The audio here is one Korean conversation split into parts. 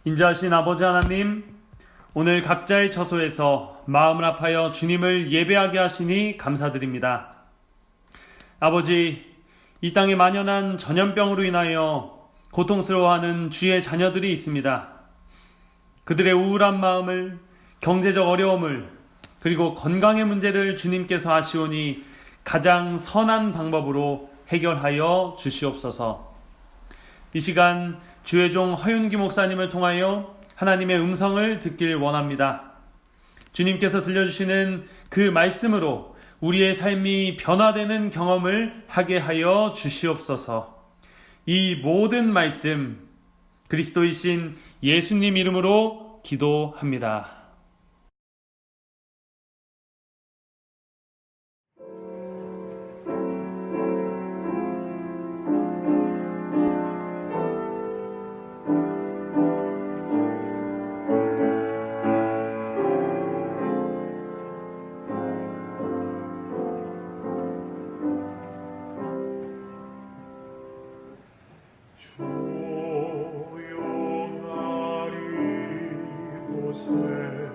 인자하신 아버지 하나님, 오늘 각자의 처소에서 마음을 합하여 주님을 예배하게 하시니 감사드립니다. 아버지, 이 땅에 만연한 전염병으로 인하여 고통스러워하는 주의 자녀들이 있습니다. 그들의 우울한 마음을, 경제적 어려움을, 그리고 건강의 문제를 주님께서 아시오니 가장 선한 방법으로 해결하여 주시옵소서. 이 시간 주의 종 허윤기 목사님을 통하여 하나님의 음성을 듣길 원합니다. 주님께서 들려주시는 그 말씀으로 우리의 삶이 변화되는 경험을 하게 하여 주시옵소서. 이 모든 말씀 그리스도이신 예수님 이름으로 기도합니다. 조용하리 곳에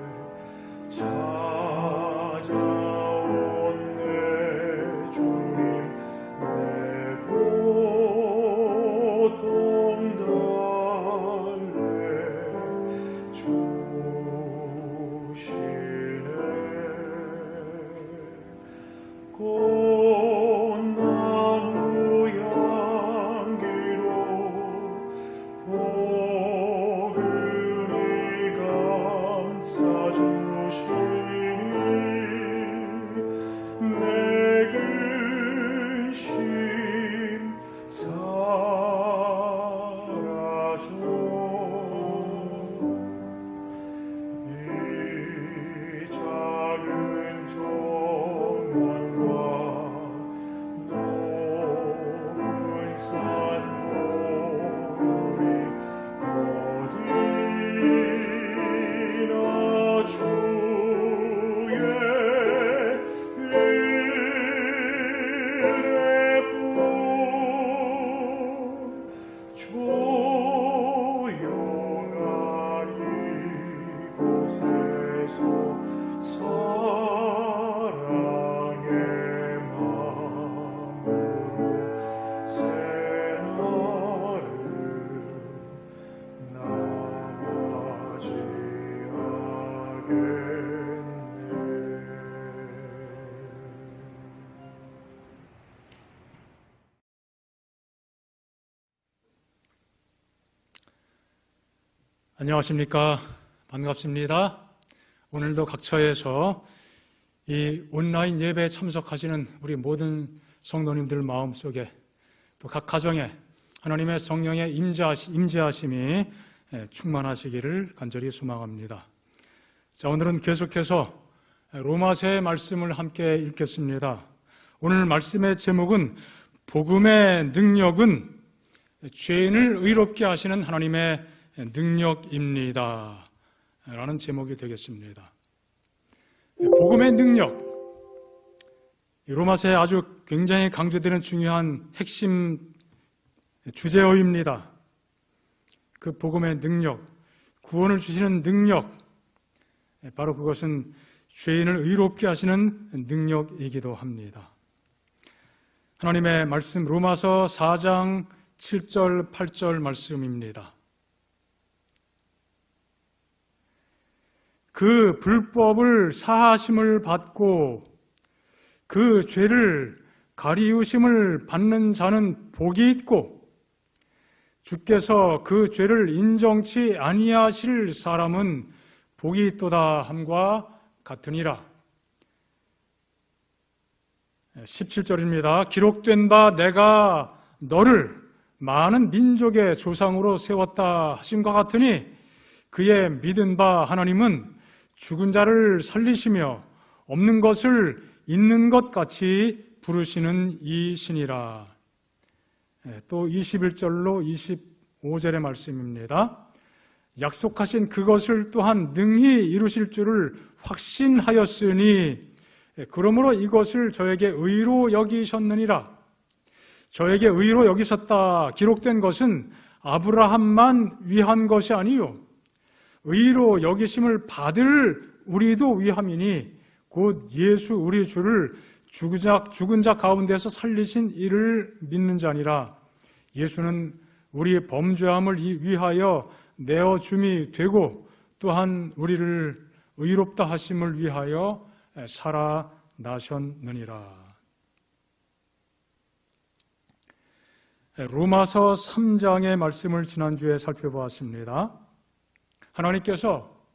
안녕하십니까. 반갑습니다. 오늘도 각 처에서 이 온라인 예배에 참석하시는 우리 모든 성도님들 마음속에 또 각 가정에 하나님의 성령의 임재하심이 충만하시기를 간절히 소망합니다. 자, 오늘은 계속해서 로마서의 말씀을 함께 읽겠습니다. 오늘 말씀의 제목은 복음의 능력은 죄인을 의롭게 하시는 하나님의 능력입니다 라는 제목이 되겠습니다. 복음의 능력, 로마서에 아주 굉장히 강조되는 중요한 핵심 주제어입니다. 그 복음의 능력, 구원을 주시는 능력, 바로 그것은 죄인을 의롭게 하시는 능력이기도 합니다. 하나님의 말씀 로마서 4장 7절 8절 말씀입니다. 그 불법을 사하심을 받고 그 죄를 가리우심을 받는 자는 복이 있고 주께서 그 죄를 인정치 아니하실 사람은 복이 있도다 함과 같으니라. 17절입니다. 기록된 바 내가 너를 많은 민족의 조상으로 세웠다 하심과 같으니 그의 믿은 바 하나님은 죽은 자를 살리시며 없는 것을 있는 것 같이 부르시는 이시니라. 또 21절로 25절의 말씀입니다. 약속하신 그것을 또한 능히 이루실 줄을 확신하였으니 그러므로 이것을 저에게 의로 여기셨느니라. 저에게 의로 여기셨다 기록된 것은 아브라함만 위한 것이 아니요 의로 여기심을 받을 우리도 위함이니 곧 예수 우리 주를 죽은 자 가운데서 살리신 이를 믿는 자니라. 예수는 우리의 범죄함을 위하여 내어줌이 되고 또한 우리를 의롭다 하심을 위하여 살아나셨느니라. 로마서 3장의 말씀을 지난주에 살펴보았습니다. 하나님께서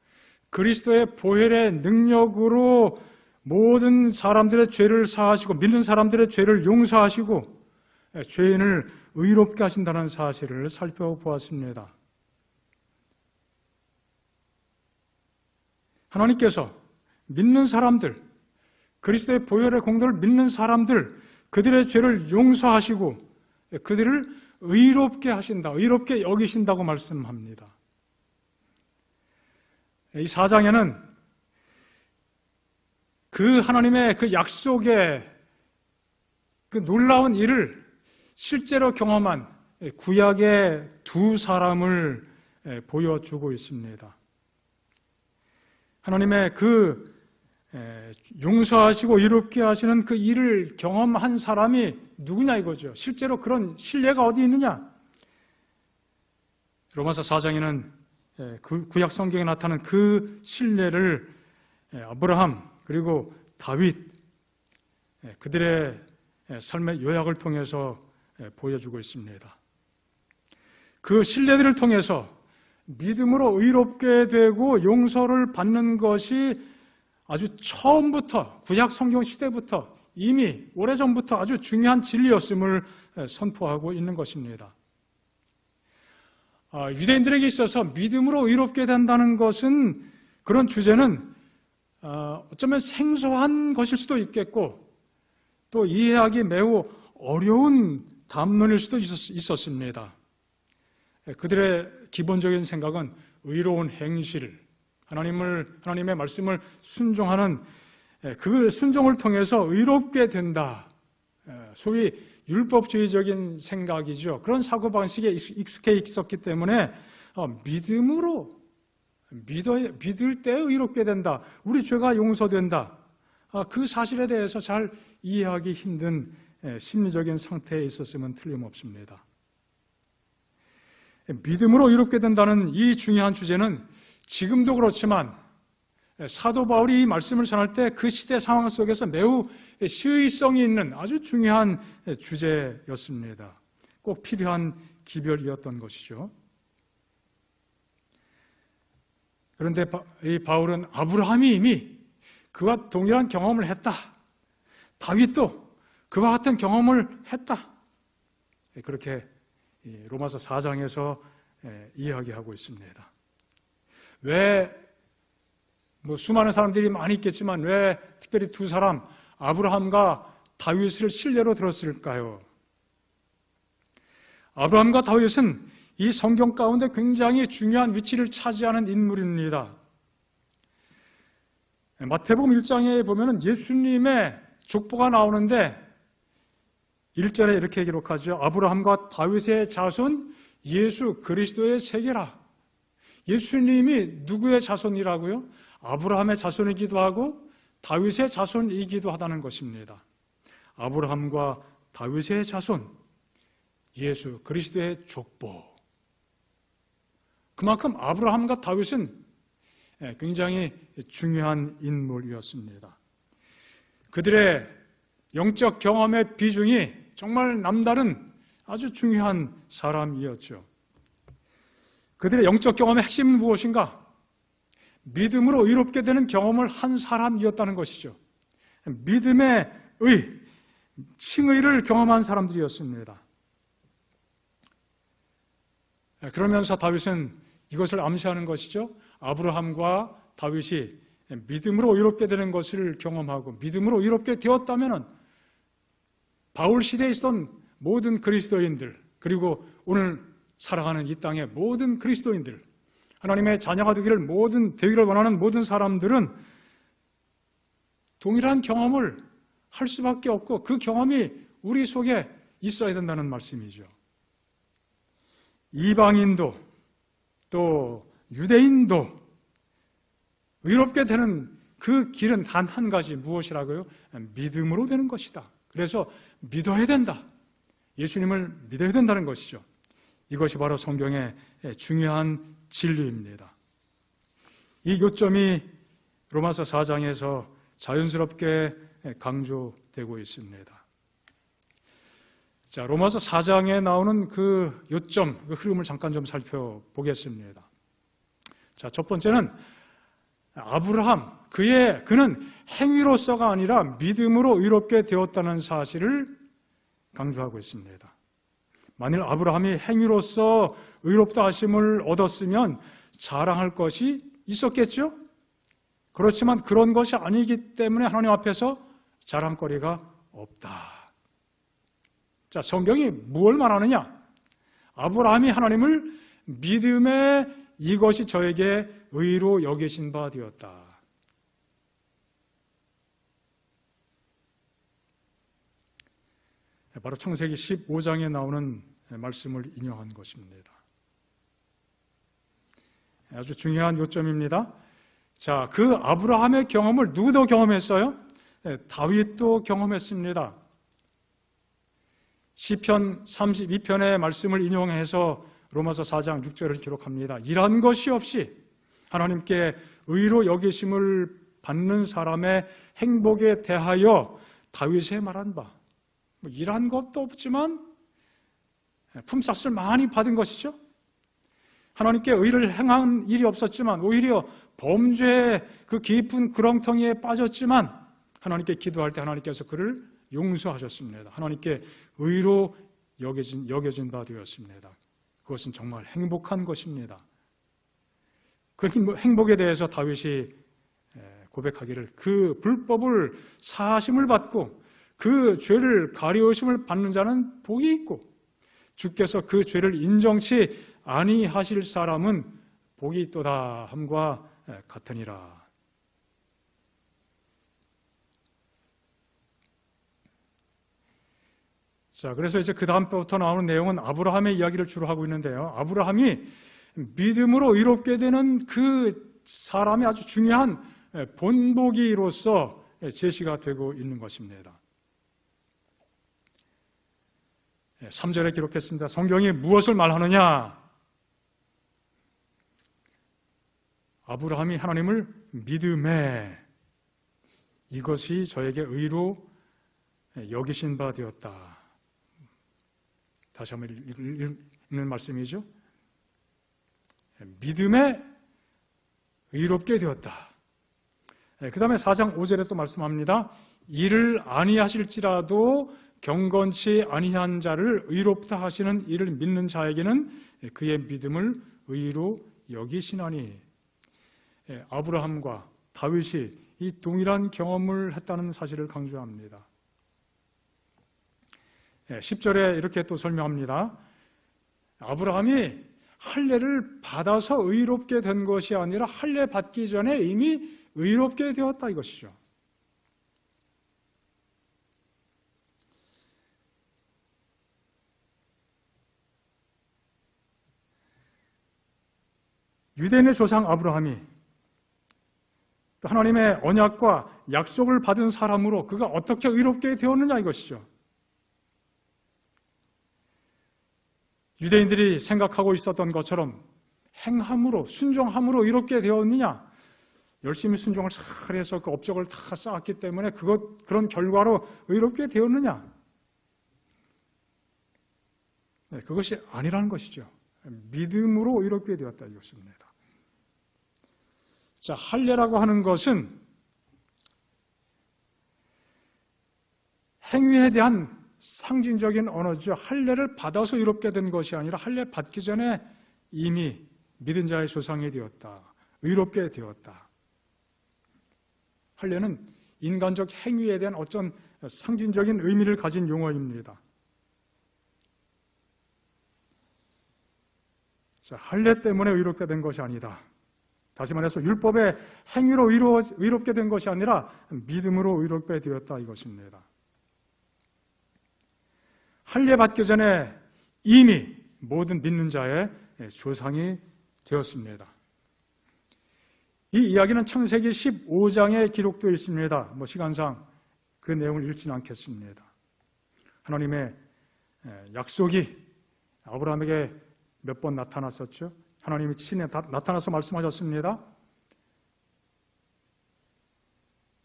그리스도의 보혈의 능력으로 모든 사람들의 죄를 사하시고 믿는 사람들의 죄를 용서하시고 죄인을 의롭게 하신다는 사실을 살펴보았습니다. 하나님께서 믿는 사람들, 그리스도의 보혈의 공로를 믿는 사람들, 그들의 죄를 용서하시고 그들을 의롭게 하신다, 의롭게 여기신다고 말씀합니다. 이 4장에는 그 하나님의 그 약속의 그 놀라운 일을 실제로 경험한 구약의 두 사람을 보여주고 있습니다. 하나님의 그 용서하시고 의롭게 하시는 그 일을 경험한 사람이 누구냐 이거죠. 실제로 그런 신뢰가 어디 있느냐? 로마서 4장에는 구약 성경에 나타나는 그 신뢰를 아브라함 그리고 다윗 그들의 삶의 요약을 통해서 보여주고 있습니다. 그 신뢰들을 통해서 믿음으로 의롭게 되고 용서를 받는 것이 아주 처음부터 구약 성경 시대부터 이미 오래전부터 아주 중요한 진리였음을 선포하고 있는 것입니다. 유대인들에게 있어서 믿음으로 의롭게 된다는 것은 그런 주제는 어쩌면 생소한 것일 수도 있겠고 또 이해하기 매우 어려운 담론일 수도 있었습니다. 그들의 기본적인 생각은 의로운 행실, 하나님의 말씀을 순종하는 그 순종을 통해서 의롭게 된다. 소위 율법주의적인 생각이죠. 그런 사고방식에 익숙해 있었기 때문에 믿음으로 믿을 때 의롭게 된다. 우리 죄가 용서된다. 그 사실에 대해서 잘 이해하기 힘든 심리적인 상태에 있었으면 틀림없습니다. 믿음으로 의롭게 된다는 이 중요한 주제는 지금도 그렇지만 사도 바울이 이 말씀을 전할 때 그 시대 상황 속에서 매우 시의성이 있는 아주 중요한 주제였습니다. 꼭 필요한 기별이었던 것이죠. 그런데 이 바울은 아브라함이 이미 그와 동일한 경험을 했다. 다윗도 그와 같은 경험을 했다. 그렇게 로마서 4장에서 이야기하고 있습니다. 왜 수많은 사람들이 많이 있겠지만 왜 특별히 두 사람 아브라함과 다윗을 신뢰로 들었을까요? 아브라함과 다윗은 이 성경 가운데 굉장히 중요한 위치를 차지하는 인물입니다. 마태복음 1장에 보면 예수님의 족보가 나오는데 1절에 이렇게 기록하죠. 아브라함과 다윗의 자손 예수 그리스도의 세계라. 예수님이 누구의 자손이라고요? 아브라함의 자손이기도 하고 다윗의 자손이기도 하다는 것입니다. 아브라함과 다윗의 자손, 예수 그리스도의 족보. 그만큼 아브라함과 다윗은 굉장히 중요한 인물이었습니다. 그들의 영적 경험의 비중이 정말 남다른 아주 중요한 사람이었죠. 그들의 영적 경험의 핵심은 무엇인가? 믿음으로 의롭게 되는 경험을 한 사람이었다는 것이죠. 믿음의 칭의를 경험한 사람들이었습니다. 그러면서 다윗은 이것을 암시하는 것이죠. 아브라함과 다윗이 믿음으로 의롭게 되는 것을 경험하고 믿음으로 의롭게 되었다면 바울 시대에 있었던 모든 그리스도인들, 그리고 오늘 살아가는 이 땅의 모든 그리스도인들, 하나님의 자녀가 되기를 원하는 모든 사람들은 동일한 경험을 할 수밖에 없고 그 경험이 우리 속에 있어야 된다는 말씀이죠. 이방인도 또 유대인도 의롭게 되는 그 길은 단 한 가지, 무엇이라고요? 믿음으로 되는 것이다. 그래서 믿어야 된다. 예수님을 믿어야 된다는 것이죠. 이것이 바로 성경의 중요한 진리입니다. 이 요점이 로마서 4장에서 자연스럽게 강조되고 있습니다. 자, 로마서 4장에 나오는 그 요점, 그 흐름을 잠깐 좀 살펴보겠습니다. 자, 첫 번째는 아브라함, 그는 행위로서가 아니라 믿음으로 의롭게 되었다는 사실을 강조하고 있습니다. 만일 아브라함이 행위로서 의롭다 하심을 얻었으면 자랑할 것이 있었겠죠? 그렇지만 그런 것이 아니기 때문에 하나님 앞에서 자랑거리가 없다. 자, 성경이 무엇을 말하느냐? 아브라함이 하나님을 믿음에 이것이 저에게 의로 여기신 바 되었다. 바로 창세기 15장에 나오는 말씀을 인용한 것입니다. 아주 중요한 요점입니다. 자, 그 아브라함의 경험을 누구도 경험했어요? 다윗도 경험했습니다. 시편 32편의 말씀을 인용해서 로마서 4장 6절을 기록합니다. 일한 것이 없이 하나님께 의로 여기심을 받는 사람의 행복에 대하여 다윗의 말한 바, 일한 것도 없지만 품삯을 많이 받은 것이죠. 하나님께 의를 행한 일이 없었지만 오히려 범죄의 그 깊은 구렁텅이에 빠졌지만 하나님께 기도할 때 하나님께서 그를 용서하셨습니다. 하나님께 의로 여겨진 바 되었습니다. 그것은 정말 행복한 것입니다. 그 행복에 대해서 다윗이 고백하기를 그 불법을 사하심을 받고 그 죄를 가리우심을 받는 자는 복이 있고 주께서 그 죄를 인정치 아니하실 사람은 복이 있도다 함과 같으니라. 자, 그래서 이제 그 다음부터 나오는 내용은 아브라함의 이야기를 주로 하고 있는데요. 아브라함이 믿음으로 의롭게 되는 그 사람의 아주 중요한 본보기로서 제시가 되고 있는 것입니다. 3절에 기록했습니다. 성경이 무엇을 말하느냐? 아브라함이 하나님을 믿음에 이것이 저에게 의로 여기신 바 되었다. 다시 한번 읽는 말씀이죠. 믿음에 의롭게 되었다. 그 다음에 4장 5절에 또 말씀합니다. 이를 아니하실지라도 경건치 아니한 자를 의롭다 하시는 이를 믿는 자에게는 그의 믿음을 의로 여기시나니. 아브라함과 다윗이 이 동일한 경험을 했다는 사실을 강조합니다. 10절에 이렇게 또 설명합니다. 아브라함이 할례를 받아서 의롭게 된 것이 아니라 할례 받기 전에 이미 의롭게 되었다 이것이죠. 유대인의 조상 아브라함이 또 하나님의 언약과 약속을 받은 사람으로 그가 어떻게 의롭게 되었느냐 이것이죠. 유대인들이 생각하고 있었던 것처럼 행함으로 순종함으로 의롭게 되었느냐, 열심히 순종을 잘해서 그 업적을 다 쌓았기 때문에 그런 결과로 의롭게 되었느냐, 그것이 아니라는 것이죠. 믿음으로 의롭게 되었다 이것입니다. 자, 할례라고 하는 것은 행위에 대한 상징적인 언어죠. 할례를 받아서 의롭게 된 것이 아니라 할례 받기 전에 이미 믿은 자의 조상이 되었다, 의롭게 되었다. 할례는 인간적 행위에 대한 어떤 상징적인 의미를 가진 용어입니다. 자, 할례 때문에 의롭게 된 것이 아니다. 다시 말해서 율법의 행위로 의롭게 된 것이 아니라 믿음으로 의롭게 되었다 이것입니다. 할례 받기 전에 이미 모든 믿는 자의 조상이 되었습니다. 이 이야기는 창세기 15장에 기록되어 있습니다. 시간상 그 내용을 읽지는 않겠습니다. 하나님의 약속이 아브라함에게 몇 번 나타났었죠. 하나님이 친히 나타나서 말씀하셨습니다.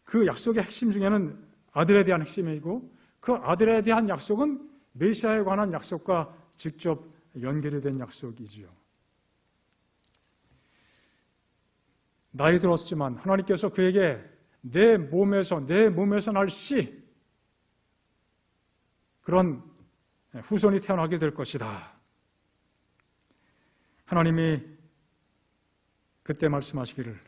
그 약속의 핵심 중에는 아들에 대한 핵심이고, 그 아들에 대한 약속은 메시아에 관한 약속과 직접 연결이 된 약속이지요. 나이 들었지만 하나님께서 그에게 내 몸에서 날 씨, 그런 후손이 태어나게 될 것이다. 하나님이 그때 말씀하시기를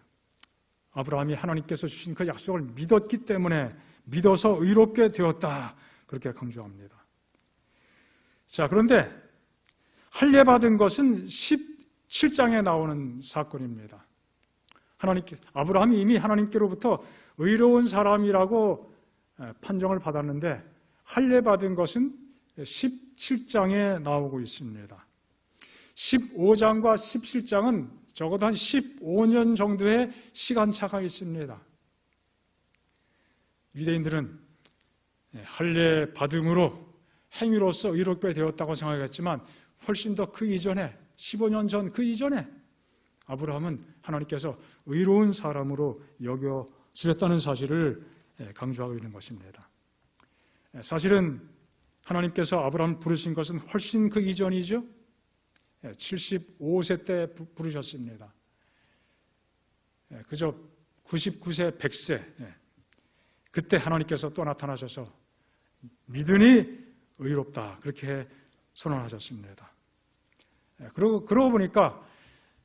아브라함이 하나님께서 주신 그 약속을 믿었기 때문에 믿어서 의롭게 되었다, 그렇게 강조합니다. 자, 그런데 할례 받은 것은 17장에 나오는 사건입니다. 아브라함이 이미 하나님께로부터 의로운 사람이라고 판정을 받았는데 할례 받은 것은 17장에 나오고 있습니다. 15장과 17장은 적어도 한 15년 정도의 시간차가 있습니다. 유대인들은 할례 받음으로 행위로서 의롭게 되었다고 생각했지만 훨씬 더 그 이전에 15년 전 그 이전에 아브라함은 하나님께서 의로운 사람으로 여겨주셨다는 사실을 강조하고 있는 것입니다. 사실은 하나님께서 아브라함을 부르신 것은 훨씬 그 이전이죠. 75세 때 부르셨습니다. 그저 99세, 100세 그때 하나님께서 또 나타나셔서 믿으니 의롭다, 그렇게 선언하셨습니다. 그러고 보니까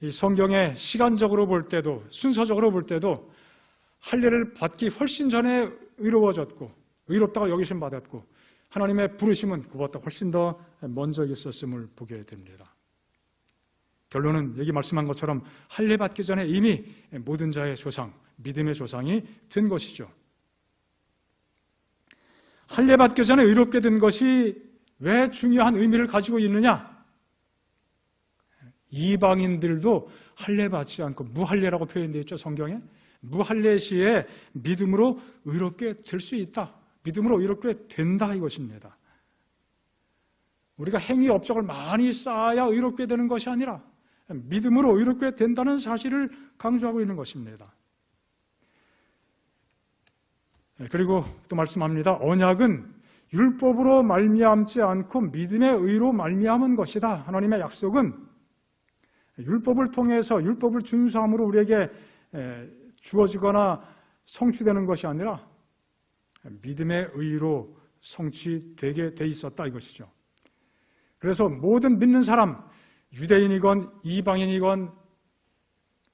이 성경에 시간적으로 볼 때도 순서적으로 볼 때도 할례를 받기 훨씬 전에 의로워졌고 의롭다고 여기심 받았고 하나님의 부르심은 그보다 훨씬 더 먼저 있었음을 보게 됩니다. 결론은 여기 말씀한 것처럼 할례 받기 전에 이미 모든 자의 조상, 믿음의 조상이 된 것이죠. 할례 받기 전에 의롭게 된 것이 왜 중요한 의미를 가지고 있느냐? 이방인들도 할례 받지 않고 무할례라고 표현되어 있죠, 성경에. 무할례 시에 믿음으로 의롭게 될 수 있다, 믿음으로 의롭게 된다 이것입니다. 우리가 행위 업적을 많이 쌓아야 의롭게 되는 것이 아니라 믿음으로 의롭게 된다는 사실을 강조하고 있는 것입니다. 그리고 또 말씀합니다. 언약은 율법으로 말미암지 않고 믿음의 의로 말미암은 것이다. 하나님의 약속은 율법을 통해서 율법을 준수함으로 우리에게 주어지거나 성취되는 것이 아니라 믿음의 의로 성취되게 돼 있었다 이것이죠. 그래서 모든 믿는 사람, 유대인이건 이방인이건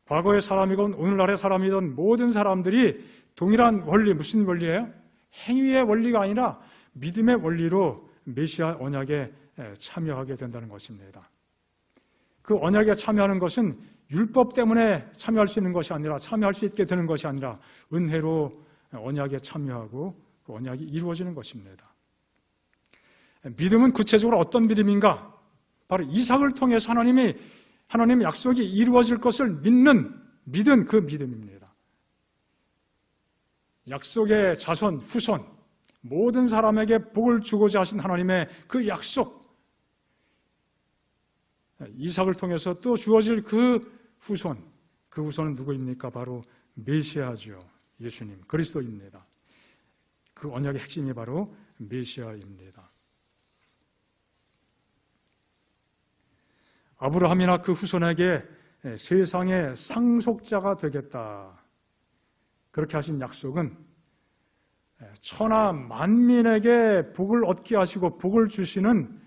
과거의 사람이건 오늘날의 사람이든 모든 사람들이 동일한 원리, 무슨 원리예요? 행위의 원리가 아니라 믿음의 원리로 메시아 언약에 참여하게 된다는 것입니다. 그 언약에 참여하는 것은 율법 때문에 참여할 수 있는 것이 아니라, 참여할 수 있게 되는 것이 아니라 은혜로 언약에 참여하고 그 언약이 이루어지는 것입니다. 믿음은 구체적으로 어떤 믿음인가? 바로 이삭을 통해서 하나님의 약속이 이루어질 것을 믿은 그 믿음입니다. 약속의 자손, 후손, 모든 사람에게 복을 주고자 하신 하나님의 그 약속, 이삭을 통해서 또 주어질 그 후손은 누구입니까? 바로 메시아죠. 예수님, 그리스도입니다. 그 언약의 핵심이 바로 메시아입니다. 아브라함이나 그 후손에게 세상의 상속자가 되겠다, 그렇게 하신 약속은 천하 만민에게 복을 얻게 하시고 복을 주시는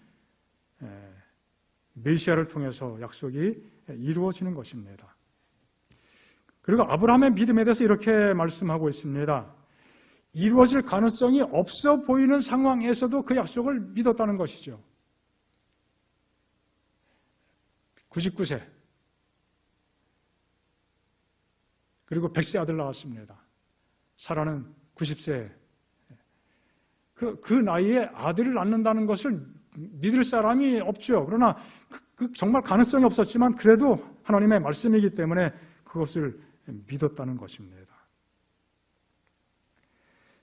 메시아를 통해서 약속이 이루어지는 것입니다. 그리고 아브라함의 믿음에 대해서 이렇게 말씀하고 있습니다. 이루어질 가능성이 없어 보이는 상황에서도 그 약속을 믿었다는 것이죠. 99세 그리고 100세 아들 낳았습니다. 사라는 90세. 그 나이에 아들을 낳는다는 것을 믿을 사람이 없죠. 그러나 정말 가능성이 없었지만 그래도 하나님의 말씀이기 때문에 그것을 믿었다는 것입니다.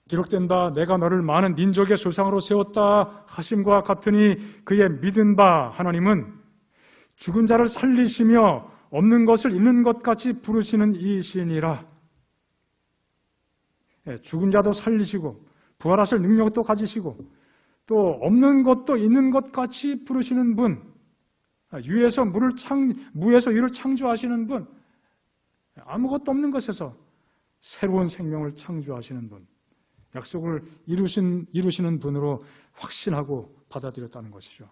기록된 바 내가 너를 많은 민족의 조상으로 세웠다 하심과 같으니 그의 믿은 바 하나님은 죽은 자를 살리시며 없는 것을 있는 것 같이 부르시는 이시니라. 죽은 자도 살리시고 부활하실 능력도 가지시고 또 없는 것도 있는 것 같이 부르시는 분, 무에서 유를 창조하시는 분, 아무것도 없는 것에서 새로운 생명을 창조하시는 분, 약속을 이루시는 분으로 확신하고 받아들였다는 것이죠.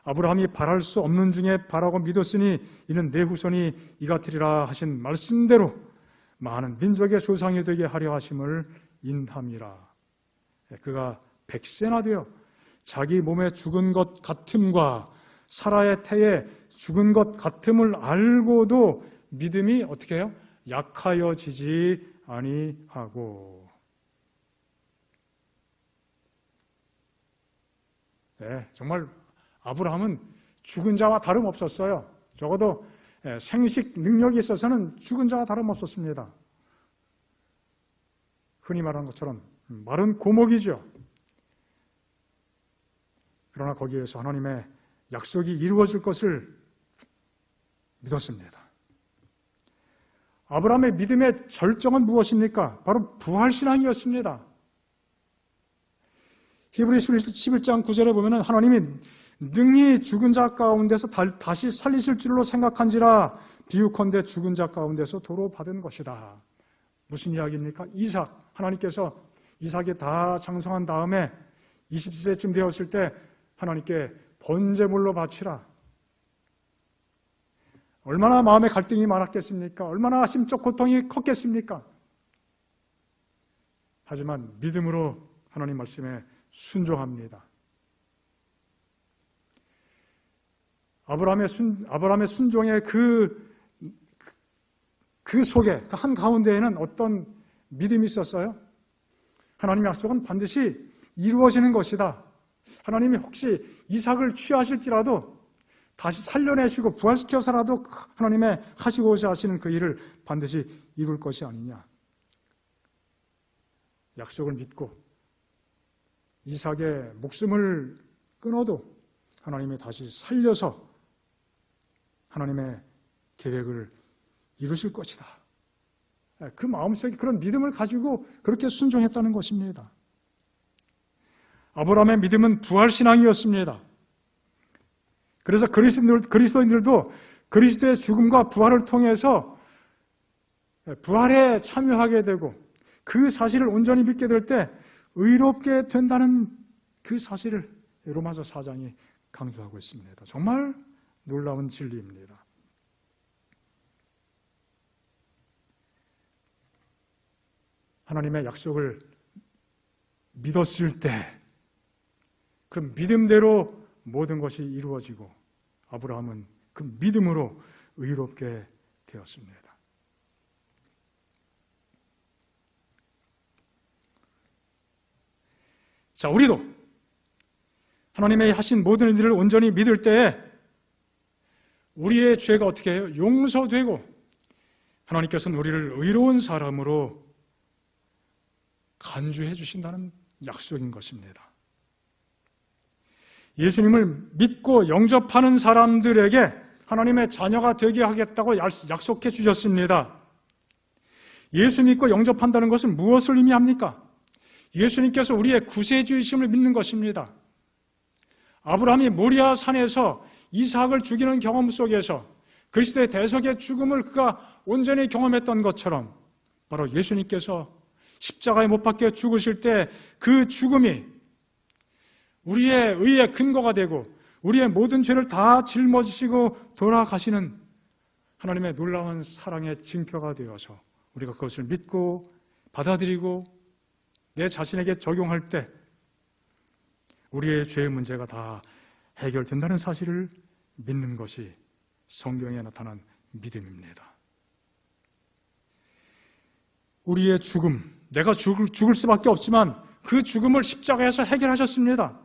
아브라함이 바랄 수 없는 중에 바라고 믿었으니 이는 내 후손이 이같으리라 하신 말씀대로 많은 민족의 조상이 되게 하려 하심을 인함이라. 그가 100세나 되어 자기 몸에 죽은 것 같음과 사라의 태에 죽은 것 같음을 알고도 믿음이 어떻게 해요? 약하여지지 아니하고. 정말 아브라함은 죽은 자와 다름없었어요. 적어도 생식 능력이 있어서는 죽은 자와 다름없었습니다. 흔히 말하는 것처럼 마른 고목이죠. 그러나 거기에서 하나님의 약속이 이루어질 것을 믿었습니다. 아브라함의 믿음의 절정은 무엇입니까? 바로 부활신앙이었습니다. 히브리 11장 9절에 보면 하나님이 능히 죽은 자 가운데서 다시 살리실 줄로 생각한지라 비유컨대 죽은 자 가운데서 도로 받은 것이다. 무슨 이야기입니까? 이삭, 하나님께서 이삭이 다 장성한 다음에 20세쯤 되었을 때 하나님께 번제물로 바치라. 얼마나 마음의 갈등이 많았겠습니까? 얼마나 심적 고통이 컸겠습니까? 하지만 믿음으로 하나님 말씀에 순종합니다. 아브라함의 순종의 그 속에, 그 한가운데에는 어떤 믿음이 있었어요? 하나님의 약속은 반드시 이루어지는 것이다. 하나님이 혹시 이삭을 취하실지라도 다시 살려내시고 부활시켜서라도 하나님의 하시고자 하시는 그 일을 반드시 이룰 것이 아니냐. 약속을 믿고 이삭의 목숨을 끊어도 하나님이 다시 살려서 하나님의 계획을 이루실 것이다. 그 마음속에 그런 믿음을 가지고 그렇게 순종했다는 것입니다. 아브라함의 믿음은 부활신앙이었습니다. 그래서 그리스도인들도 그리스도의 죽음과 부활을 통해서 부활에 참여하게 되고 그 사실을 온전히 믿게 될 때 의롭게 된다는 그 사실을 로마서 4장이 강조하고 있습니다. 정말 놀라운 진리입니다. 하나님의 약속을 믿었을 때 그 믿음대로 모든 것이 이루어지고 아브라함은 그 믿음으로 의롭게 되었습니다. 자, 우리도 하나님의 하신 모든 일들을 온전히 믿을 때에 우리의 죄가 어떻게 해요? 용서되고 하나님께서는 우리를 의로운 사람으로 간주해 주신다는 약속인 것입니다. 예수님을 믿고 영접하는 사람들에게 하나님의 자녀가 되게 하겠다고 약속해 주셨습니다. 예수 믿고 영접한다는 것은 무엇을 의미합니까? 예수님께서 우리의 구세주이심을 믿는 것입니다. 아브라함이 모리아 산에서 이삭을 죽이는 경험 속에서 그리스도의 대속의 죽음을 그가 온전히 경험했던 것처럼 바로 예수님께서 십자가에 못 박혀 죽으실 때 그 죽음이 우리의 의의 근거가 되고 우리의 모든 죄를 다 짊어지시고 돌아가시는 하나님의 놀라운 사랑의 징표가 되어서 우리가 그것을 믿고 받아들이고 내 자신에게 적용할 때 우리의 죄의 문제가 다 해결된다는 사실을 믿는 것이 성경에 나타난 믿음입니다. 우리의 죽음, 내가 죽을 수밖에 없지만 그 죽음을 십자가에서 해결하셨습니다.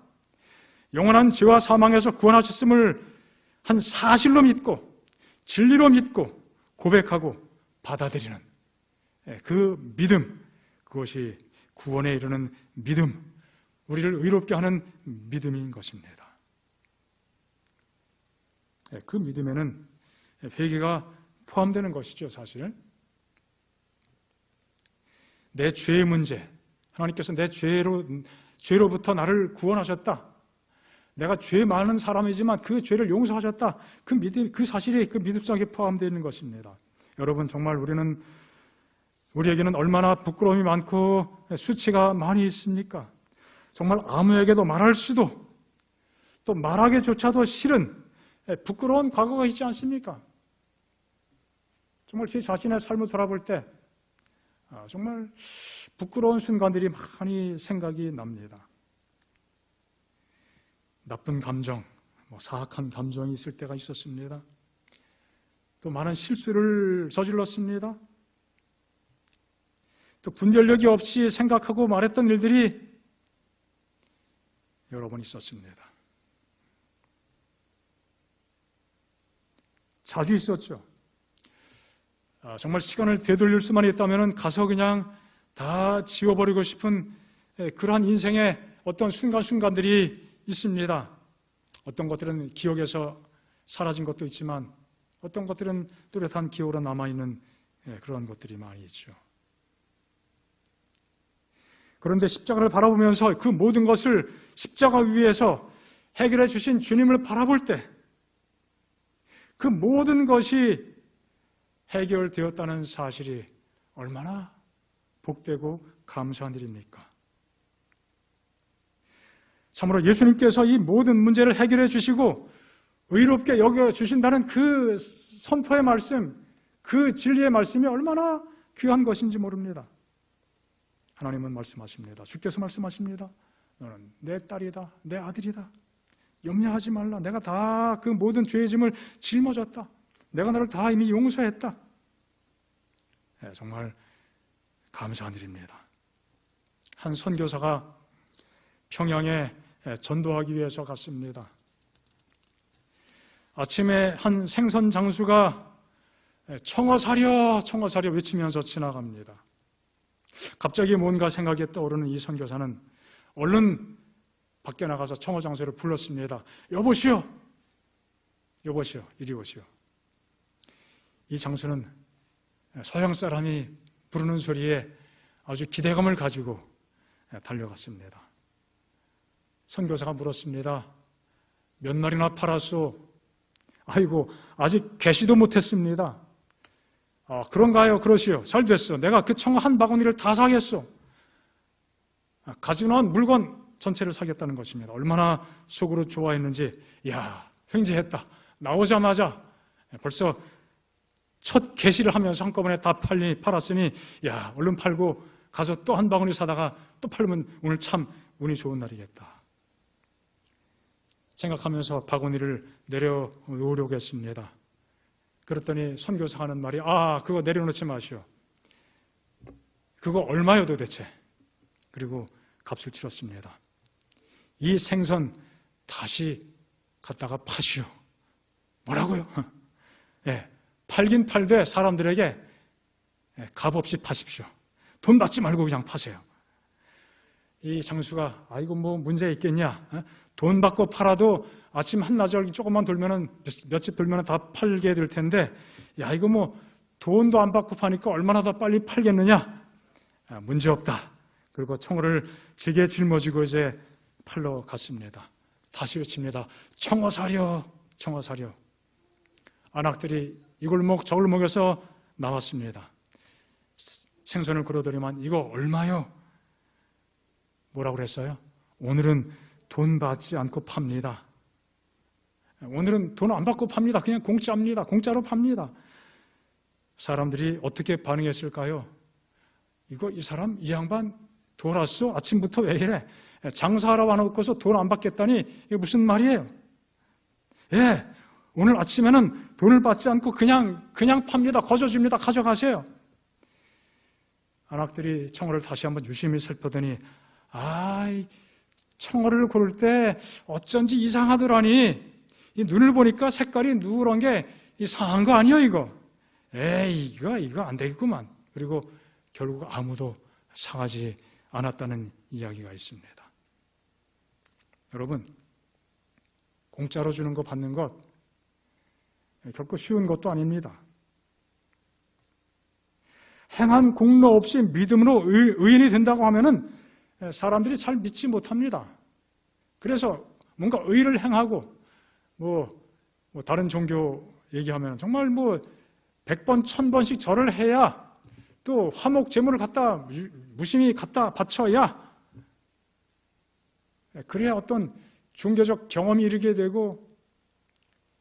영원한 죄와 사망에서 구원하셨음을 한 사실로 믿고 진리로 믿고 고백하고 받아들이는 그 믿음, 그것이 구원에 이르는 믿음, 우리를 의롭게 하는 믿음인 것입니다. 그 믿음에는 회개가 포함되는 것이죠, 사실. 내 죄의 문제, 하나님께서 내 죄로부터 나를 구원하셨다. 내가 죄 많은 사람이지만 그 죄를 용서하셨다. 그 믿음, 그 사실이 그 믿음 속에 포함되어 있는 것입니다. 여러분, 정말 우리에게는 얼마나 부끄러움이 많고 수치가 많이 있습니까? 정말 아무에게도 말할 수도 또 말하기조차도 싫은 부끄러운 과거가 있지 않습니까? 정말 제 자신의 삶을 돌아볼 때 정말 부끄러운 순간들이 많이 생각이 납니다. 나쁜 감정, 사악한 감정이 있을 때가 있었습니다. 또 많은 실수를 저질렀습니다. 또 분별력이 없이 생각하고 말했던 일들이 여러 번 있었습니다. 자주 있었죠. 정말 시간을 되돌릴 수만 있다면 가서 그냥 다 지워버리고 싶은 그러한 인생의 어떤 순간순간들이 있습니다. 어떤 것들은 기억에서 사라진 것도 있지만 어떤 것들은 뚜렷한 기억으로 남아있는 그런 것들이 많이 있죠. 그런데 십자가를 바라보면서 그 모든 것을 십자가 위에서 해결해 주신 주님을 바라볼 때 그 모든 것이 해결되었다는 사실이 얼마나 복되고 감사한 일입니까? 참으로 예수님께서 이 모든 문제를 해결해 주시고 의롭게 여겨주신다는 그 선포의 말씀, 그 진리의 말씀이 얼마나 귀한 것인지 모릅니다. 하나님은 말씀하십니다. 주께서 말씀하십니다. 너는 내 딸이다, 내 아들이다. 염려하지 말라. 내가 다 그 모든 죄의 짐을 짊어졌다. 내가 너를 다 이미 용서했다. 정말 감사한 일입니다. 한 선교사가 평양에 전도하기 위해서 갔습니다. 아침에 한 생선 장수가 청어 사려 외치면서 지나갑니다. 갑자기 뭔가 생각이 떠오르는 이 선교사는 얼른 밖에 나가서 청어 장수를 불렀습니다. 여보시오, 이리 오시오. 이 장수는 서양 사람이 부르는 소리에 아주 기대감을 가지고 달려갔습니다. 선교사가 물었습니다. 몇 마리나 팔았소? 아이고, 아직 개시도 못했습니다. 그런가요? 그러시오. 잘 됐어. 내가 그 청어 한 바구니를 다 사겠어. 가지고 나온 물건 전체를 사겠다는 것입니다. 얼마나 속으로 좋아했는지, 야, 횡재했다. 나오자마자 벌써 첫 개시를 하면서 한꺼번에 다 팔았으니, 야, 얼른 팔고 가서 또 한 바구니 사다가 또 팔면 오늘 참 운이 좋은 날이겠다 생각하면서 바구니를 내려놓으려고 했습니다. 그랬더니 선교사가 하는 말이, 그거 내려놓지 마시오. 그거 얼마요 도대체? 그리고 값을 치렀습니다. 이 생선 다시 갖다가 파시오. 뭐라고요? 예, 팔긴 팔되 사람들에게 값없이 파십시오. 돈 받지 말고 그냥 파세요. 이 장수가 이거 뭐 문제 있겠냐? 돈 받고 팔아도 아침 한나절 조금만 돌면은 몇 집 돌면은 다 팔게 될 텐데, 야, 이거 뭐 돈도 안 받고 파니까 얼마나 더 빨리 팔겠느냐? 문제 없다. 그리고 청어를 지게 짊어지고 이제 팔러 갔습니다. 다시 외칩니다. 청어 사려, 청어 사려. 안악들이 이 골목 저 골목에서 나왔습니다. 생선을 걸어들이면 이거 얼마요? 뭐라고 그랬어요? 오늘은 돈 받지 않고 팝니다. 오늘은 돈 안 받고 팝니다. 그냥 공짜입니다. 공짜로 팝니다. 사람들이 어떻게 반응했을까요? 이 사람, 이 양반 돌았어? 아침부터 왜 이래? 장사하러 와놓고서 돈 안 받겠다니 이게 무슨 말이에요? 예, 오늘 아침에는 돈을 받지 않고 그냥 팝니다. 거저줍니다. 가져가세요. 안악들이 청어를 다시 한번 유심히 살펴더니 청어를 고를 때 어쩐지 이상하더라니. 이 눈을 보니까 색깔이 누런 게 이상한 거 아니에요, 이거? 에이, 이거 안 되겠구만. 그리고 결국 아무도 사가지 않았다는 이야기가 있습니다. 여러분, 공짜로 주는 거 받는 것 결코 쉬운 것도 아닙니다. 행한 공로 없이 믿음으로 의인이 된다고 하면은 사람들이 잘 믿지 못합니다. 그래서 뭔가 의를 행하고 뭐 다른 종교 얘기하면 정말 100번, 1000번씩 절을 해야 또 화목 제물을 갖다 무심히 갖다 바쳐야 그래야 어떤 종교적 경험이 이르게 되고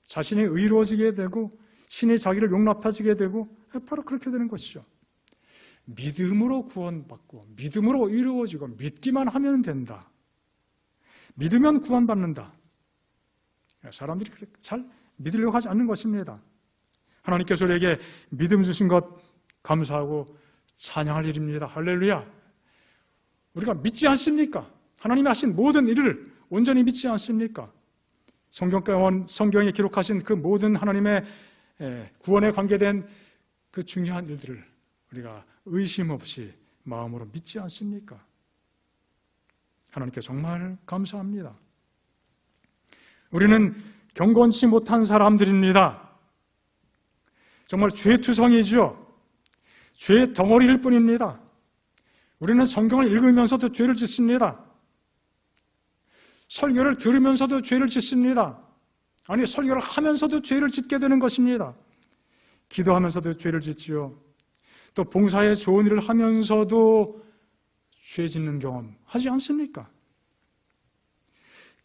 자신이 의로워지게 되고 신이 자기를 용납하시게 되고 바로 그렇게 되는 것이죠. 믿음으로 구원받고 믿음으로 의로워지고 믿기만 하면 된다. 믿으면 구원받는다. 사람들이 그렇게 잘 믿으려고 하지 않는 것입니다. 하나님께서 우리에게 믿음 주신 것 감사하고 찬양할 일입니다. 할렐루야. 우리가 믿지 않습니까? 하나님이 하신 모든 일을 온전히 믿지 않습니까? 성경에 기록하신 그 모든 하나님의 구원에 관계된 그 중요한 일들을 우리가 의심 없이 마음으로 믿지 않습니까? 하나님께 정말 감사합니다. 우리는 경건치 못한 사람들입니다. 정말 죄투성이죠. 죄의 덩어리일 뿐입니다. 우리는 성경을 읽으면서도 죄를 짓습니다. 설교를 들으면서도 죄를 짓습니다. 아니, 설교를 하면서도 죄를 짓게 되는 것입니다. 기도하면서도 죄를 짓지요. 또 봉사에 좋은 일을 하면서도 죄 짓는 경험 하지 않습니까?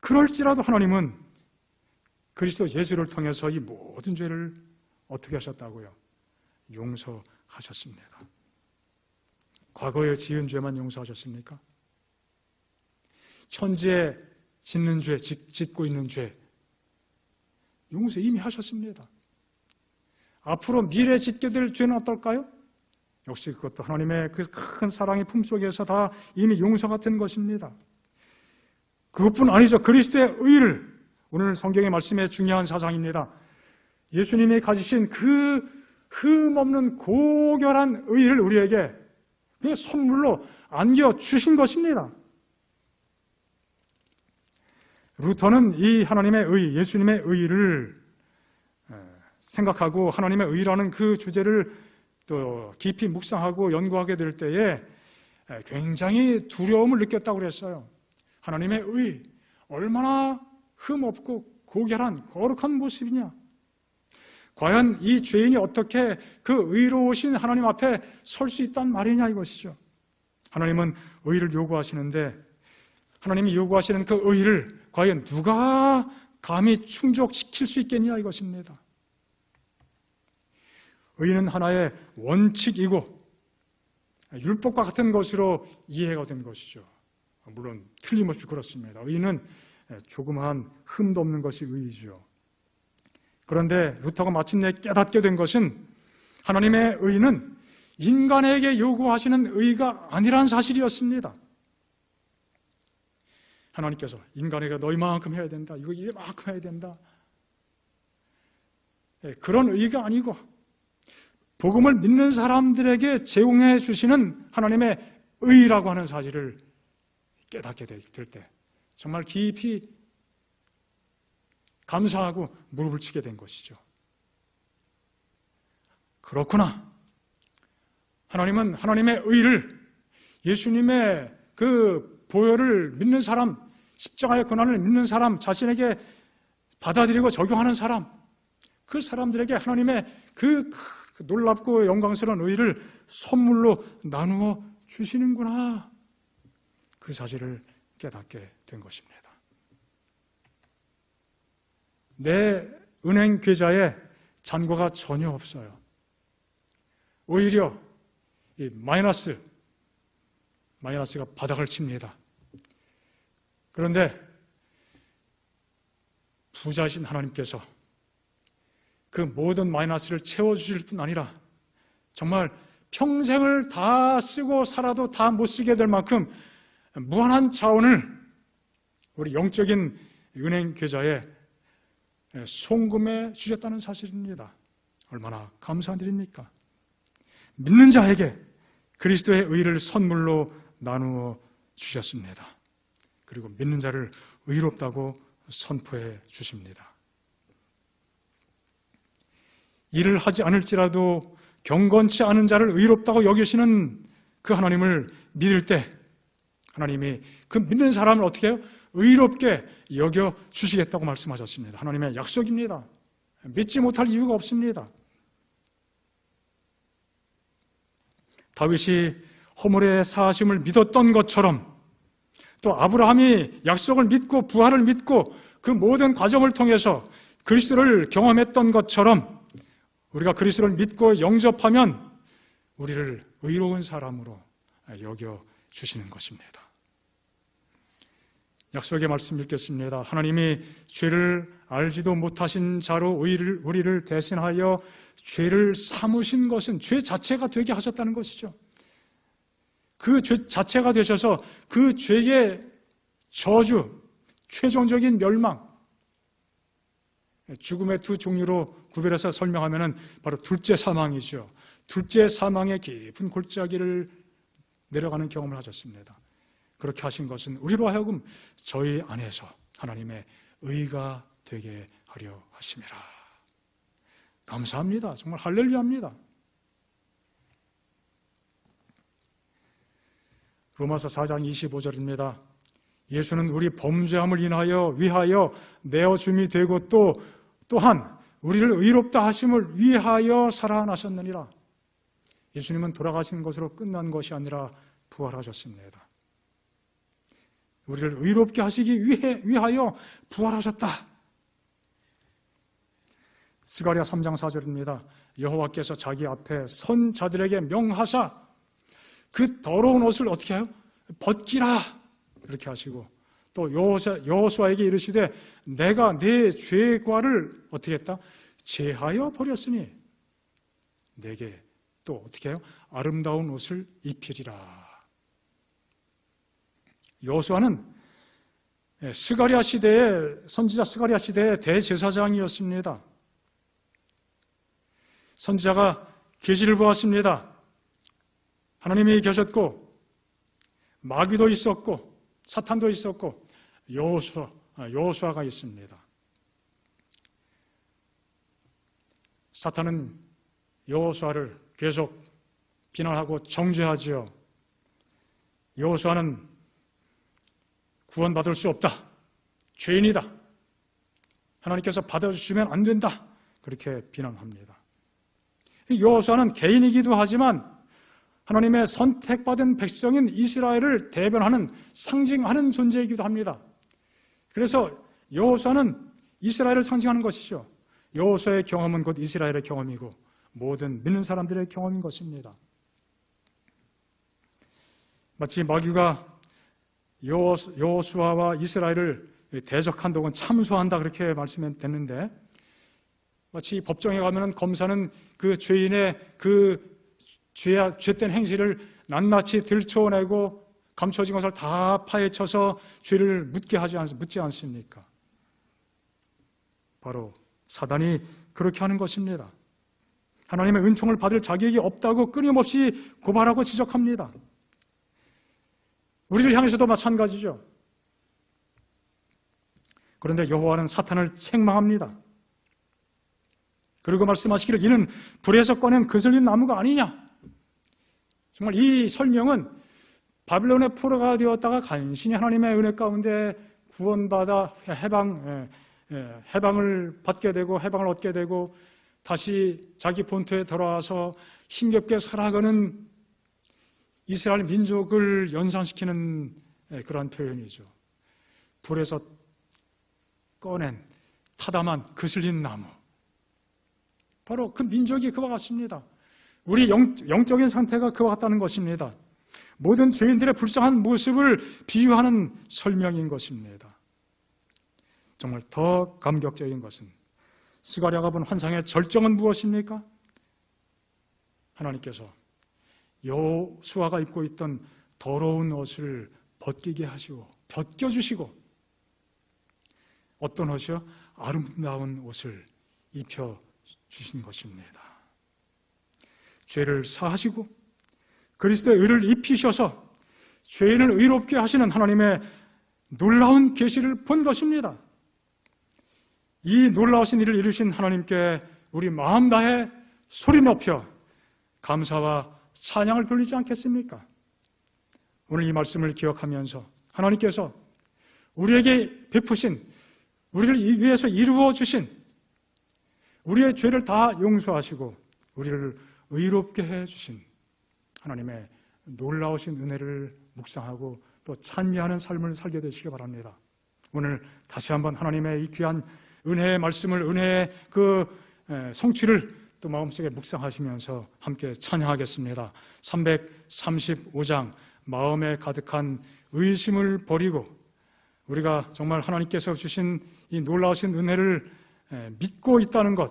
그럴지라도 하나님은 그리스도 예수를 통해서 이 모든 죄를 어떻게 하셨다고요? 용서하셨습니다. 과거에 지은 죄만 용서하셨습니까? 현재 짓는 죄, 짓고 있는 죄 용서 이미 하셨습니다. 앞으로 미래 짓게 될 죄는 어떨까요? 역시 그것도 하나님의 그 큰 사랑의 품속에서 다 이미 용서가 된 것입니다. 그것뿐 아니죠. 그리스도의 의를, 오늘 성경의 말씀의 중요한 사상입니다. 예수님이 가지신 그 흠없는 고결한 의를 우리에게 선물로 안겨주신 것입니다. 루터는 이 하나님의 의, 예수님의 의를 생각하고 하나님의 의라는 그 주제를 또 깊이 묵상하고 연구하게 될 때에 굉장히 두려움을 느꼈다고 그랬어요. 하나님의 의, 얼마나 흠없고 고결한 거룩한 모습이냐. 과연 이 죄인이 어떻게 그 의로우신 하나님 앞에 설 수 있단 말이냐 이것이죠. 하나님은 의를 요구하시는데 하나님이 요구하시는 그 의를 과연 누가 감히 충족시킬 수 있겠냐 이것입니다. 의는 하나의 원칙이고 율법과 같은 것으로 이해가 된 것이죠. 물론 틀림없이 그렇습니다. 의는 조그마한 흠도 없는 것이 의이죠. 그런데 루터가 마침내 깨닫게 된 것은 하나님의 의는 인간에게 요구하시는 의가 아니란 사실이었습니다. 하나님께서 인간에게 너 이만큼 해야 된다, 이거 이만큼 해야 된다, 그런 의가 아니고 복음을 믿는 사람들에게 제공해 주시는 하나님의 의라고 하는 사실을 깨닫게 될 때 정말 깊이 감사하고 무릎을 치게 된 것이죠. 그렇구나. 하나님은 하나님의 의를, 예수님의 그 보혈을 믿는 사람, 십자가의 권한을 믿는 사람, 자신에게 받아들이고 적용하는 사람, 그 사람들에게 하나님의 그 놀랍고 영광스러운 의를 선물로 나누어 주시는구나. 그 사실을 깨닫게 된 것입니다. 내 은행 계좌에 잔고가 전혀 없어요. 오히려 이 마이너스가 바닥을 칩니다. 그런데 부자이신 하나님께서 그 모든 마이너스를 채워주실 뿐 아니라 정말 평생을 다 쓰고 살아도 다 못 쓰게 될 만큼 무한한 자원을 우리 영적인 은행 계좌에 송금해 주셨다는 사실입니다. 얼마나 감사한 일입니까? 믿는 자에게 그리스도의 의를 선물로 나누어 주셨습니다. 그리고 믿는 자를 의롭다고 선포해 주십니다. 일을 하지 않을지라도 경건치 않은 자를 의롭다고 여기시는 그 하나님을 믿을 때 하나님이 그 믿는 사람을 어떻게 해요? 의롭게 여겨 주시겠다고 말씀하셨습니다. 하나님의 약속입니다. 믿지 못할 이유가 없습니다. 다윗이 허물의 사하심을 믿었던 것처럼 또 아브라함이 약속을 믿고 부활을 믿고 그 모든 과정을 통해서 그리스도를 경험했던 것처럼 우리가 그리스도를 믿고 영접하면 우리를 의로운 사람으로 여겨 주시는 것입니다. 약속의 말씀 읽겠습니다. 하나님이 죄를 알지도 못하신 자로 우리를 대신하여 죄를 삼으신 것은 죄 자체가 되게 하셨다는 것이죠. 그 죄 자체가 되셔서 그 죄의 저주, 최종적인 멸망, 죽음의 두 종류로 구별해서 설명하면 바로 둘째 사망이죠. 둘째 사망의 깊은 골짜기를 내려가는 경험을 하셨습니다. 그렇게 하신 것은 우리로 하여금 저희 안에서 하나님의 의가 되게 하려 하심이라. 감사합니다. 정말 할렐루야입니다. 로마서 4장 25절입니다. 예수는 우리 범죄함을 위하여 내어줌이 되고 또한 우리를 의롭다 하심을 위하여 살아나셨느니라. 예수님은 돌아가신 것으로 끝난 것이 아니라 부활하셨습니다. 우리를 의롭게 하시기 위하여 부활하셨다. 스가랴 3장 4절입니다. 여호와께서 자기 앞에 선 자들에게 명하사 그 더러운 옷을 어떻게 해요? 벗기라. 그렇게 하시고 또 여호수아에게 이르시되 내가 네 죄과를 어떻게 했다? 제하여 버렸으니 내게 또 어떻게 해요? 아름다운 옷을 입히리라. 여호수아는 스가랴 시대의 선지자 스가랴 시대의 대제사장이었습니다. 선지자가 계시를 보았습니다. 하나님이 계셨고 마귀도 있었고 사탄도 있었고 여호수아가 있습니다. 사탄은 여호수아를 계속 비난하고 정죄하지요. 여호수아는 구원받을 수 없다. 죄인이다. 하나님께서 받아주시면 안 된다. 그렇게 비난합니다. 여호수아는 개인이기도 하지만 하나님의 선택받은 백성인 이스라엘을 대변하는 상징하는 존재이기도 합니다. 그래서 여호수아는 이스라엘을 상징하는 것이죠. 여호수아의 경험은 곧 이스라엘의 경험이고 모든 믿는 사람들의 경험인 것입니다. 마치 마귀가 여호수아와 이스라엘을 대적한다 혹은 참수한다 그렇게 말씀했는데, 마치 법정에 가면은 검사는 그 죄인의 그 죄된 행실을 낱낱이 들춰내고 감춰진 것을 다 파헤쳐서 죄를 묻지 않습니까? 바로 사단이 그렇게 하는 것입니다. 하나님의 은총을 받을 자격이 없다고 끊임없이 고발하고 지적합니다. 우리를 향해서도 마찬가지죠. 그런데 여호와는 사탄을 책망합니다. 그리고 말씀하시기를 이는 불에서 꺼낸 그슬린 나무가 아니냐. 정말 이 설명은 바빌론의 포로가 되었다가 간신히 하나님의 은혜 가운데 구원받아 해방을 받게 되고 해방을 얻게 되고 다시 자기 본토에 돌아와서 힘겹게 살아가는 이스라엘 민족을 연상시키는 그러한 표현이죠. 불에서 꺼낸 타담한 그슬린 나무, 바로 그 민족이 그와 같습니다. 우리 영적인 상태가 그와 같다는 것입니다. 모든 죄인들의 불쌍한 모습을 비유하는 설명인 것입니다. 정말 더 감격적인 것은 스가랴가 본 환상의 절정은 무엇입니까? 하나님께서 여호수아가 입고 있던 더러운 옷을 벗기게 하시고 벗겨주시고, 어떤 옷이요? 아름다운 옷을 입혀주신 것입니다. 죄를 사하시고 그리스도의 의를 입히셔서 죄인을 의롭게 하시는 하나님의 놀라운 계시를 본 것입니다. 이 놀라우신 일을 이루신 하나님께 우리 마음 다해 소리 높여 감사와 찬양을 돌리지 않겠습니까? 오늘 이 말씀을 기억하면서 하나님께서 우리에게 베푸신, 우리를 위해서 이루어 주신, 우리의 죄를 다 용서하시고 우리를 의롭게 해주신 하나님의 놀라우신 은혜를 묵상하고 또 찬미하는 삶을 살게 되시기 바랍니다. 오늘 다시 한번 하나님의 이 귀한 은혜의 말씀을, 은혜의 그 성취를 또 마음속에 묵상하시면서 함께 찬양하겠습니다. 335장 마음에 가득한 의심을 버리고 우리가 정말 하나님께서 주신 이 놀라우신 은혜를 믿고 있다는 것,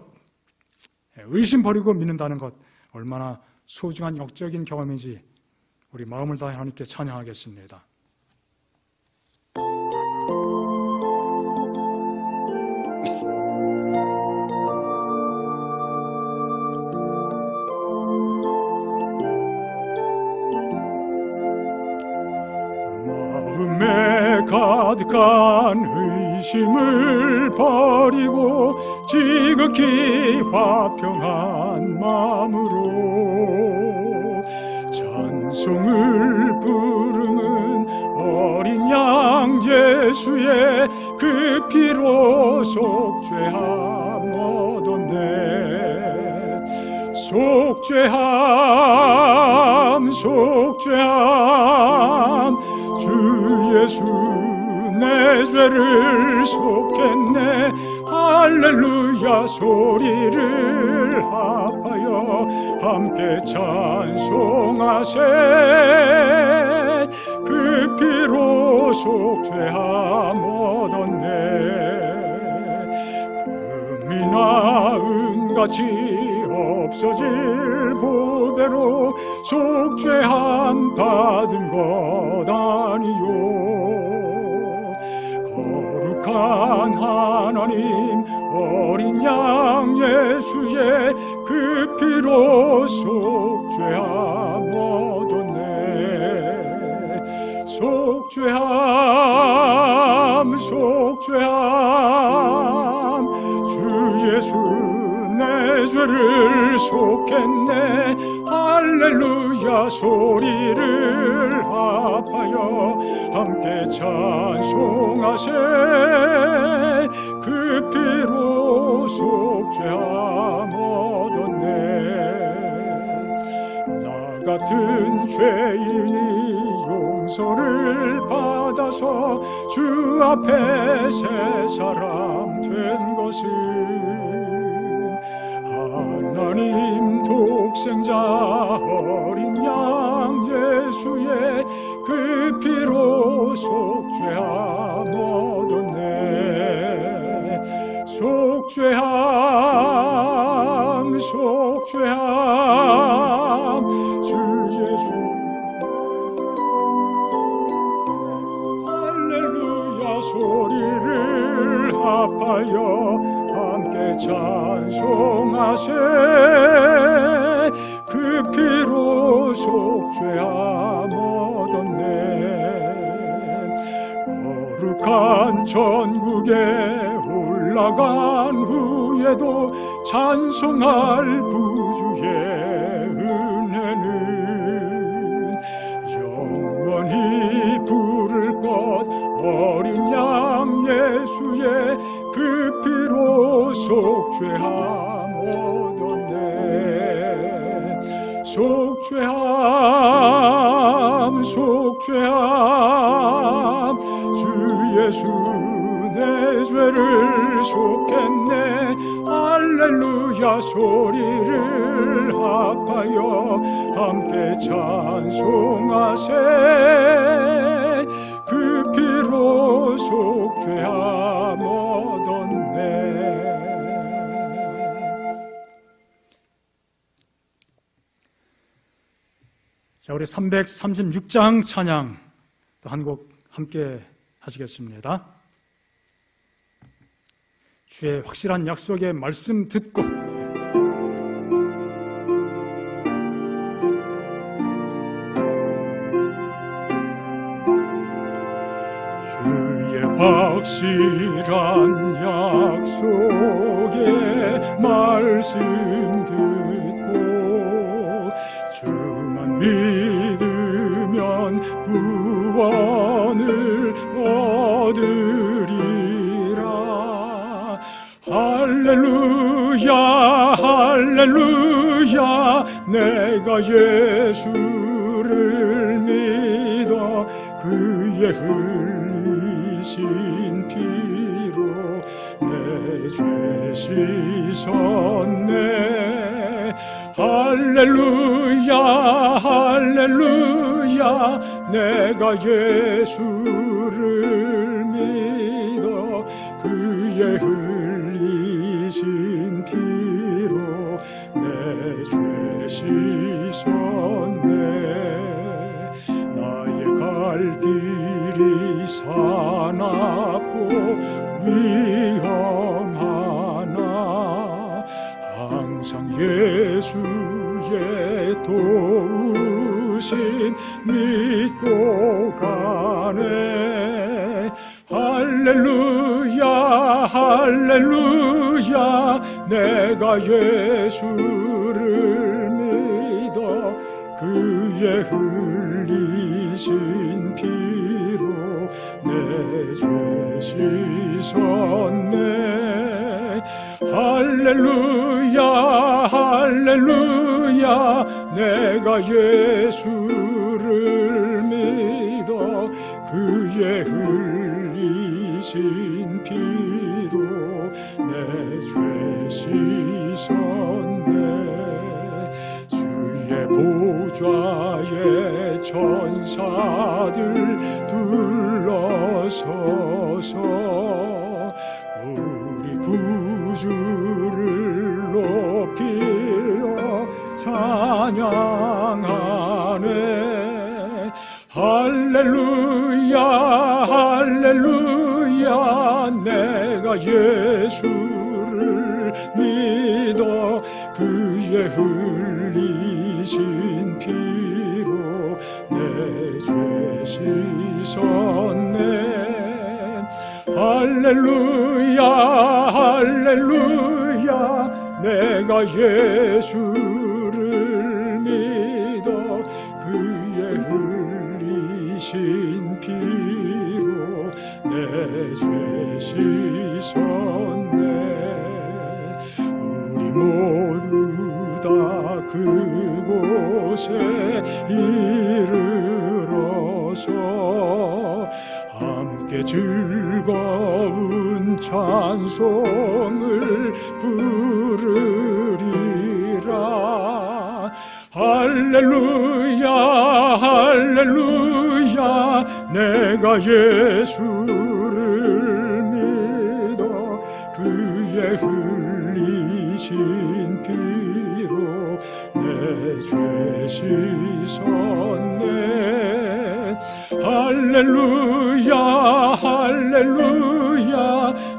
의심 버리고 믿는다는 것, 얼마나 소중한 영적인 경험인지 우리 마음을 다해 하나님께 찬양하겠습니다. 마음에 가득한 의심을 버리고 지극히 화평한 마음으로 찬송을 부르는 어린 양 예수의 그 피로 속죄함 얻었네. 속죄함 주 예수 내 죄를 속했네. 할렐루야 소리를 합하여 함께 찬송하세. 그 피로 속죄함 얻었네. 금이나 은같이 없어질 보배로 속죄함 받은 것 아니요. 거룩한 하나님 어린 양 예수의 그 피로 속죄함 얻었네. 속죄함 주 예수 내 죄를 속했네. 할렐루야 할렐루야 소리를 합하여 함께 찬송하세. 그 피로 속죄함 얻었네. 나 같은 죄인이 용서를 받아서 주 앞에 새 사람 된 것은 하나님 독생자 어린 양 예수의 그 피로 속죄함 얻었네. 속죄함 속죄함 주 예수. 할렐루야 소리를 합하여 함께 찬송하세. 그 피로 속죄함 얻었네. 거룩한 천국에 올라간 후에도 찬송할 구주의 은혜는 영원히 부를 것. 어린 양 예수의 그 피로 속죄함 얻었네. 속죄함 속죄함 주 예수 내 죄를 속했네. 할렐루야 소리를 합하여 함께 찬송하세. 그 피로 속죄함 얻었네. 자, 우리 336장 찬양 또 한 곡 함께 하시겠습니다. 주의 확실한 약속의 말씀 듣고 주의 확실한 약속의 말씀 듣고 주만 믿으면 구원을 얻으리라. 할렐루야 할렐루야 내가 예수를 믿어 그의 흘리신 피로 내 죄 씻었네. 할렐루야 할렐루야 내가 예수를 믿어 그의 흘리신 피로 내 죄 씻었네. 나의 갈 길이 사납고 위험하나 항상 예수의 도우심 믿고 가네. 할렐루야 할렐루야 내가 예수를 믿어 그의 흘리신 피로 내 죄 씻었네. 할렐루야 할렐루야 내가 예수를 믿어 그의 흘리신 피로 내 죄 씻었네. 주의 보좌에 천사들 둘러서서 우리 구주를 높이어 찬양하네. 할렐루야 할렐루야 내가 예수를 믿어 그의 흘리신 피로 내 죄 씻었네. 할렐루야 할렐루야 내가 예수를 믿어 죄 씻었네. 우리 모두 다 그곳에 이르러서 함께 즐거운 찬송을 부르리라. 할렐루야 할렐루야 내가 예수를 믿어 그의 흘리신 피로 내 죄 씻었네. 할렐루야 할렐루야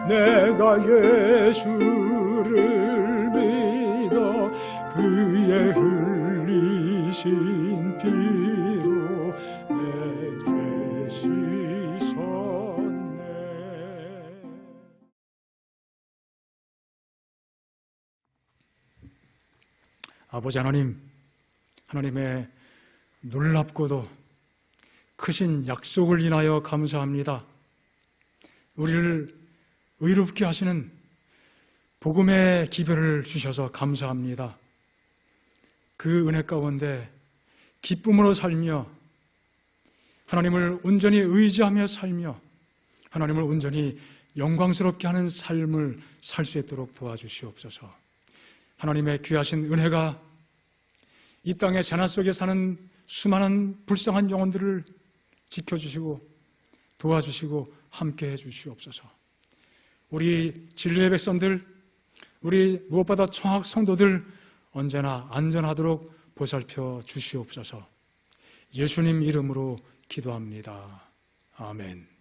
내가 예수를 믿어 그의 흘리신 피로 내 죄 씻었네. 아버지 하나님, 하나님의 놀랍고도 크신 약속을 인하여 감사합니다. 우리를 의롭게 하시는 복음의 기별을 주셔서 감사합니다. 그 은혜 가운데 기쁨으로 살며 하나님을 온전히 의지하며 살며 하나님을 온전히 영광스럽게 하는 삶을 살 수 있도록 도와주시옵소서. 하나님의 귀하신 은혜가 이 땅의 재난 속에 사는 수많은 불쌍한 영혼들을 지켜주시고 도와주시고 함께 해주시옵소서. 우리 진리의 백성들, 우리 무엇보다 청학 성도들 언제나 안전하도록 보살펴 주시옵소서. 예수님 이름으로 기도합니다. 아멘.